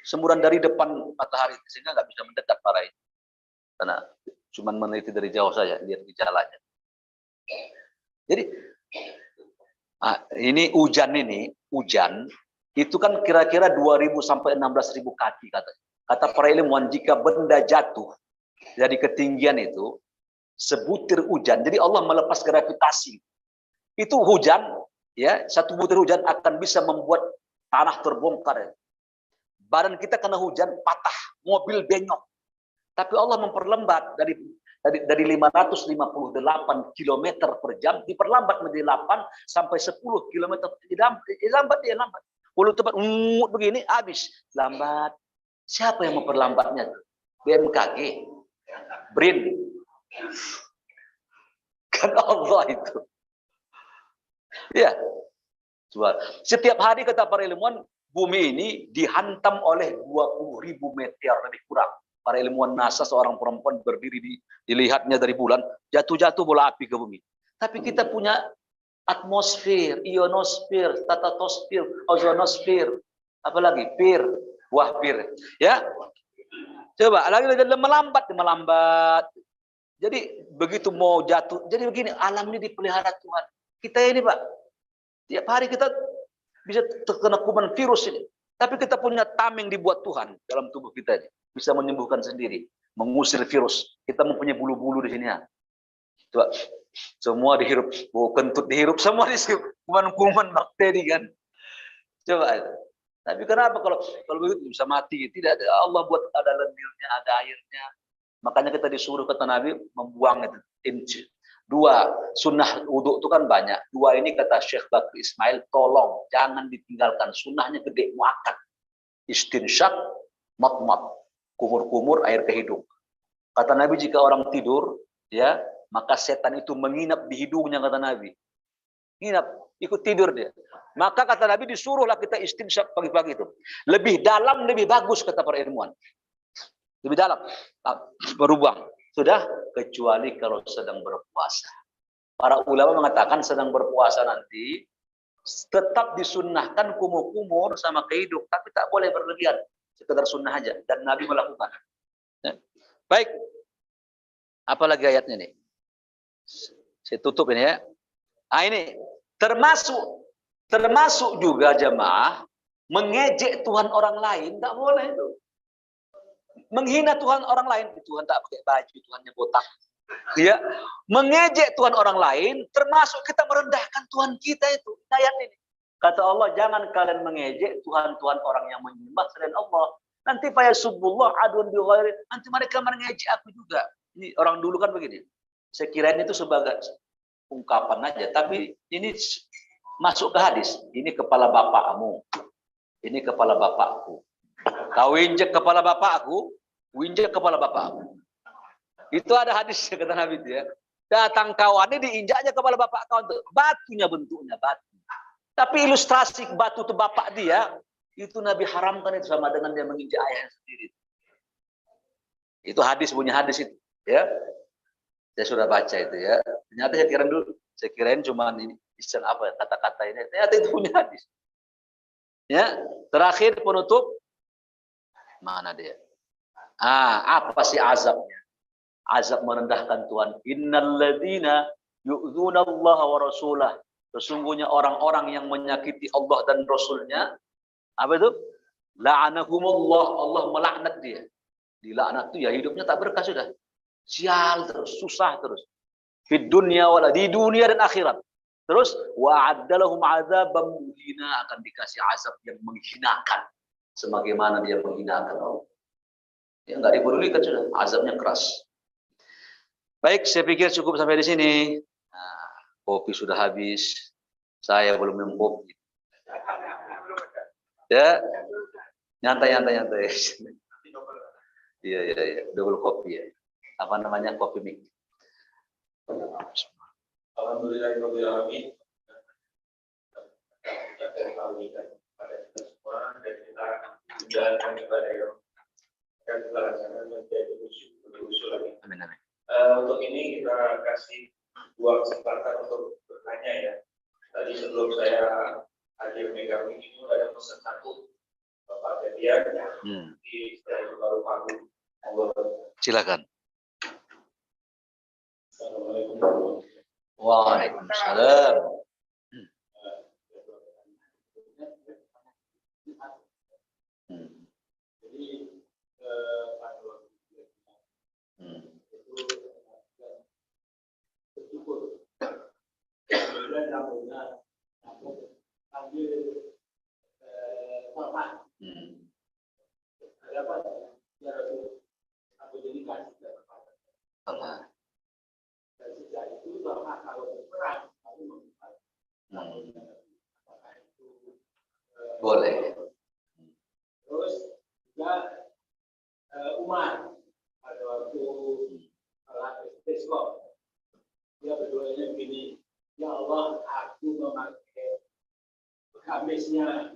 Semburan dari depan matahari, sehingga nggak bisa mendekat para itu. Karena cuma meneliti dari jauh saja, lihat gejalanya. Jadi, ini hujan itu kan kira-kira 2.000 sampai 16.000 kaki katanya. Kata para ilmuwan, jika benda jatuh dari ketinggian itu, sebutir hujan, jadi Allah melepas gravitasi. Itu hujan, ya, satu butir hujan akan bisa membuat tanah terbongkar. Ya. Badan kita kena hujan patah, mobil benyok. Tapi Allah memperlambat dari 558 km per jam, diperlambat menjadi 8 sampai 10 km. Lambat. Kalau tempat begini, habis. Lambat. Siapa yang memperlambatnya? BMKG, BRIN. Kan Allah itu. Ya. Setiap hari kata para ilmuwan, bumi ini dihantam oleh 20.000 meteor lebih kurang. Para ilmuwan NASA, seorang perempuan berdiri dilihatnya dari bulan, jatuh-jatuh bola api ke bumi. Tapi kita punya atmosfer, ionosfer, statosfer, ozonosfer, apalagi pir, wah pir, ya. Coba lagi melambat. Jadi begitu mau jatuh, jadi begini, alam ini dipelihara Tuhan. Kita ini Pak, tiap hari kita bisa terkena kuman virus ini. Tapi kita punya tameng dibuat Tuhan dalam tubuh kita ini. Bisa menyembuhkan sendiri, mengusir virus. Kita mempunyai bulu-bulu di sini ya. Coba, semua dihirup, kentut dihirup, semua dihirup, kuman-kuman bakteri kan. Coba. Tapi kenapa kalau begitu bisa mati? Tidak, Allah buat ada lendirnya, ada airnya. Makanya kita disuruh kata Nabi membuang itu. 2, sunnah wudhu itu kan banyak. 2 ini kata Syekh Bakri Ismail, tolong jangan ditinggalkan. Sunnahnya gede, muakat. Istinsyak, matmat, kumur-kumur air ke hidung. Kata Nabi jika orang tidur, ya maka setan itu menginap di hidungnya kata Nabi. Nginap, ikut tidur dia. Maka kata Nabi disuruhlah kita istinsyak pagi-pagi itu. Lebih dalam, lebih bagus kata para ilmuwan. lebih dalam, berubah. Sudah, kecuali kalau sedang berpuasa. Para ulama mengatakan sedang berpuasa nanti tetap disunnahkan kumur-kumur sama kehidup, tapi tak boleh berlebihan, sekedar sunnah aja, dan Nabi melakukan. Ya. Baik, apalagi ayatnya nih? Saya tutup ini ya. Ini termasuk juga jemaah mengejek Tuhan orang lain, tak boleh itu. Menghina Tuhan orang lain, Tuhan tak pakai baju, Tuhannya botak. Ya, mengejek Tuhan orang lain, termasuk kita merendahkan Tuhan kita itu. Ayat ini. Kata Allah, jangan kalian mengejek Tuhan-Tuhan orang yang menyembah selain Allah. Nanti fayasubullah adun bi ghairi, nanti mereka mengejek aku juga. Ini orang dulu kan begini. Saya kirain itu sebagai ungkapan aja, tapi ini masuk ke hadis. Ini kepala bapakmu. Ini kepala bapakku. Kau injek kepala bapakku, injek kepala bapakku. Itu ada hadis kata Nabi itu ya. Datang kawannya diinjaknya kepala bapak kawan itu. Batunya bentuknya batu. Tapi ilustrasi batu itu bapak dia, itu Nabi haramkan itu sama dengan dia menginjak ayahnya sendiri. Itu hadis, punya hadis itu ya. Saya sudah baca itu ya. Ternyata saya kirain cuma ini istilah apa kata-kata ini. Ternyata itu punya hadis. Ya, terakhir penutup mana dia? Apa sih azabnya? Azab merendahkan Tuhan. Innalladzina yu'dzunallaha wa rasulah. Sesungguhnya orang-orang yang menyakiti Allah dan Rasulnya, apa itu? La'anahumullah, Allah melaknat dia. Dilaknat itu ya hidupnya tak berkah sudah. Sial terus, susah terus. Di dunia dan akhirat. Terus wa'addalahum azabam muhina, akan dikasih azab yang menghinakan sebagaimana dia menghinakan Allah. Ya enggak dipedulikan sudah, azabnya keras. Baik, saya pikir cukup sampai di sini. Nah, kopi sudah habis. Saya belum minum kopi. Ya, nyantai. Iya. Double kopi ya. Apa namanya, kopi mik. Alhamdulillahirobbilalamin. Amin. Untuk ini kita kasih dua kesempatan untuk bertanya ya. Tadi sebelum saya hadir megang ini ada pesan satu Bapak Fedian di Stadion Baru Paku. Silakan. Assalamualaikum warahmatullahi wabarakatuh. Waalaikumsalam. Jadi pada waktu itu bersyukur kemudian namun ambil format apa ya aku jadikan Allah. dan sejak itu bahwa kalau berperang kamu membuat apakah itu Boleh. terus juga Umar pada waktu salat istisqa dia berdoanya begini, ya Allah, aku memakai gamisnya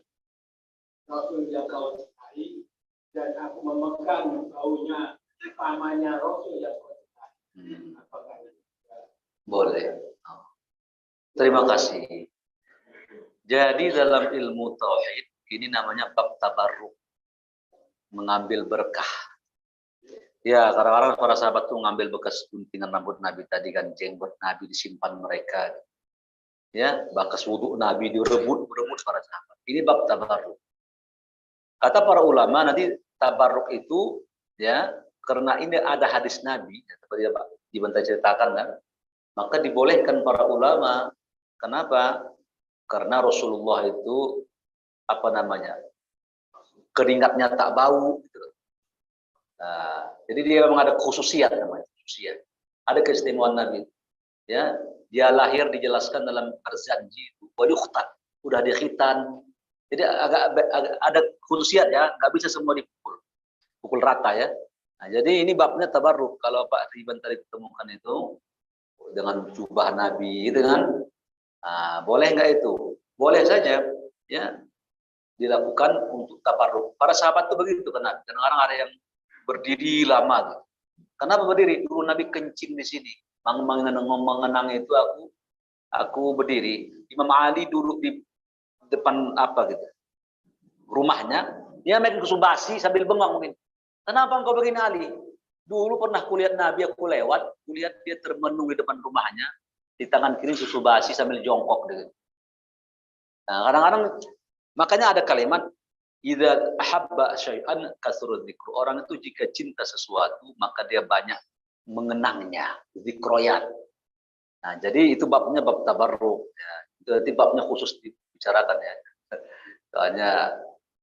Rasul yang kau cintai dan aku memegang baunya pamannya Rasul yang kau cintai. Apakah itu? Boleh. Terima kasih. Jadi dalam ilmu tauhid ini namanya bab tabarruk, mengambil berkah. Ya, kadang-kadang para sahabat tuh ngambil bekas guntingan rambut Nabi tadi kan, jenggot Nabi disimpan mereka. Ya, bekas wudhu Nabi direbut para sahabat. Ini bab tabarruk. Kata para ulama nanti tabarruk itu ya karena ini ada hadis Nabi seperti Pak Dibantai ceritakan kan, maka dibolehkan para ulama. Kenapa? Karena Rasulullah itu apa namanya? Keringatnya tak bau gitu. Nah, jadi dia memang ada khususiat namanya, khususiat. Ada keistimewaan Nabi. Ya, dia lahir dijelaskan dalam Ar-Zanji itu, wadukhtan, udah dikhitan. Jadi agak ada khususiat ya, nggak bisa semua pukul rata ya. Nah, jadi ini babnya tabarruk. Kalau Pak Riban tadi ditemukan itu dengan jubah Nabi itu kan, nah, boleh nggak itu? Boleh saja ya, dilakukan untuk tabarruk. Para sahabat itu begitu kan. Kadang-kadang ada yang berdiri lama gitu. Kenapa berdiri? Dulu Nabi kencing di sini. Mengenang itu aku berdiri. Imam Ali duduk di depan apa gitu, rumahnya. Dia main kesubasi sambil bengong mungkin. Kenapa engkau begini Ali? Dulu pernah kulihat Nabi, aku lewat, kulihat dia termenung di depan rumahnya, di tangan kiri susu basi sambil jongkok gitu. Nah, kadang-kadang makanya ada kalimat idza ahabba syai'an kasrul dzikru. Orang itu jika cinta sesuatu maka dia banyak mengenangnya, zikroyat. Nah, jadi itu babnya bab tabarruk ya. Itu nanti babnya khusus dibicarakan ya. Soalnya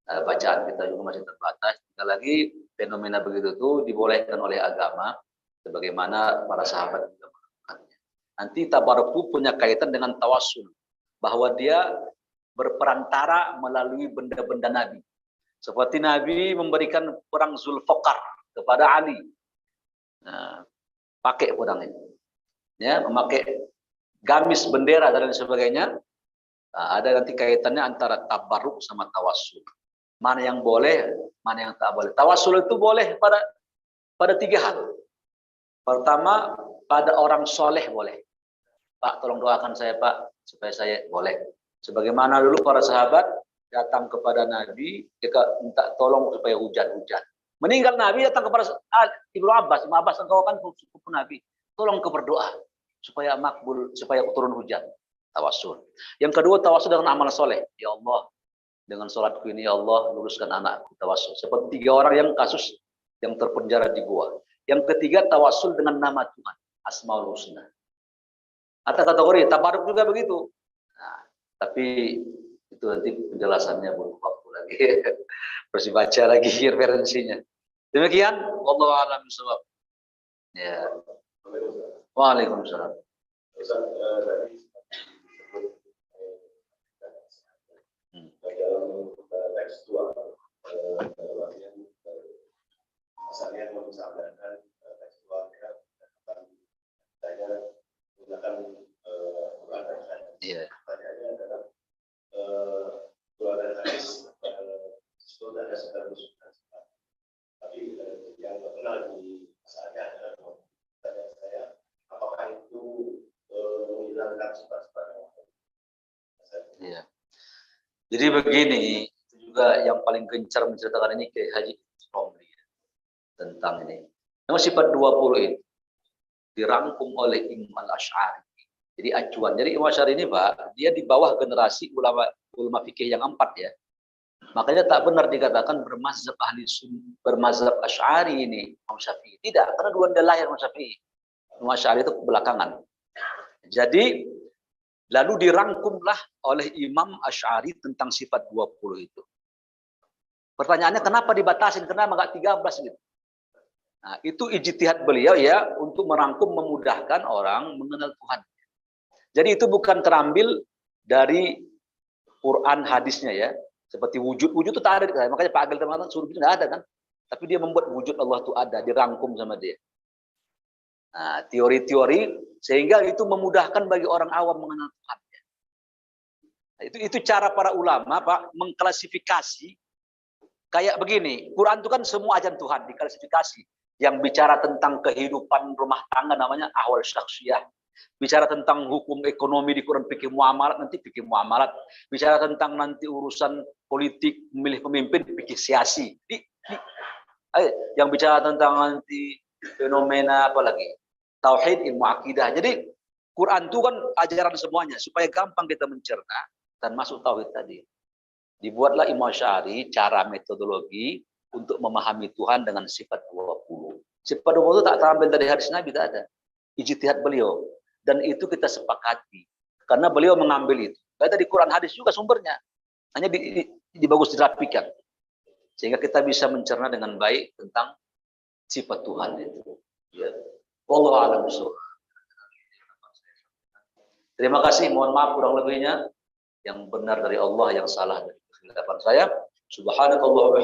bacaan kita juga masih terbatas. Sekali lagi fenomena begitu itu dibolehkan oleh agama sebagaimana para sahabat juga melakukannya. Nanti tabarruk itu punya kaitan dengan tawassul, bahwa dia berperantara melalui benda-benda Nabi. Seperti Nabi memberikan pedang Zulfikar kepada Ali. Nah, pakai pedang ini. Ya, memakai gamis bendera dan lain sebagainya. Nah, ada nanti kaitannya antara tabarruk sama tawassul. Mana yang boleh, mana yang tak boleh. Tawassul itu boleh pada tiga hal. Pertama, pada orang soleh boleh. Pak, tolong doakan saya Pak, supaya saya boleh. Sebagaimana dulu para sahabat datang kepada Nabi, mereka minta tolong supaya hujan-hujan. Meninggal Nabi datang kepada Ibnu Abbas. Ibnu Abbas, engkau kan sepupu Nabi. Tolong kau berdoa supaya makbul, supaya turun hujan. Tawassul. Yang kedua, tawassul dengan amal soleh. Ya Allah, dengan sholatku ini ya Allah, luruskan anakku. Tawassul. Seperti 3 orang yang kasus yang terpenjara di gua. Yang ketiga, tawassul dengan nama Tuhan. Asmaul Husna. Atau kategori tabaruk juga begitu. Nah, tapi itu nanti penjelasannya butuh waktu lagi. Harus dibaca lagi referensinya. Demikian, wallahu a'lam bishawab. Ya. Waalaikumsalam. Tekstual, misalnya misalkan tekstualnya saya menggunakan Quran dan hadis. Iya. Pertanyaannya adalah Quran dan hadis itu ada sekitar tapi yang terkenal di masalahnya adalah pertanyaan saya, apakah itu menghilangkan sifat-sifat yang ada? Iya. Jadi begini, itu juga yang paling gencar menceritakan ini Kiai Haji Romli tentang ini. Yang sifat 20 itu dirangkum oleh Imam Al-Asy'ari. Jadi acuan. Jadi Imam Asy'ari ini Pak, dia di bawah generasi ulama fikih yang 4 ya. Makanya tak benar dikatakan bermazhab bermazhab Asy'ari ini Imam Syafi'i. Tidak, karena dua lahir Imam Syafi'i. Imam Asy'ari itu belakangan. Jadi lalu dirangkumlah oleh Imam Asy'ari tentang sifat 20 itu. Pertanyaannya kenapa dibatasin? Kenapa enggak 13 gitu? Nah, itu ijtihad beliau ya untuk merangkum memudahkan orang mengenal Tuhan. Jadi itu bukan terambil dari Quran hadisnya ya. Seperti wujud itu tak ada. Makanya Pak Agil teman-teman suruh itu enggak ada kan. Tapi dia membuat wujud Allah itu ada, dirangkum sama dia. Nah, teori-teori sehingga itu memudahkan bagi orang awam mengenal Tuhan. Nah, itu cara para ulama Pak mengklasifikasi kayak begini. Quran itu kan semua ajaran Tuhan diklasifikasi. Yang bicara tentang kehidupan rumah tangga namanya ahwal syakhsiyah. Bicara tentang hukum ekonomi di Quran fikih muamalat nanti fikih muamalat. Bicara tentang nanti urusan politik memilih pemimpin fikih siasi. Yang bicara tentang nanti fenomena apa lagi? Tauhid, ilmu akidah. Jadi Quran itu kan ajaran semuanya supaya gampang kita mencerna dan masuk tauhid tadi. Dibuatlah Imam Asy'ari cara metodologi untuk memahami Tuhan dengan sifat 20. Sifat 20 itu tak terambil dari hadis Nabi, tak ada. Ijtihad beliau. Dan itu kita sepakati. Karena beliau mengambil itu. Ada di Quran hadis juga sumbernya. Hanya dibagus dirapikan. Sehingga kita bisa mencerna dengan baik tentang sifat Tuhan itu. Ya. Wallahu a'lam bishawab. Terima kasih, mohon maaf kurang lebihnya. Yang benar dari Allah, yang salah dari kesilapan saya. Subhanakallah.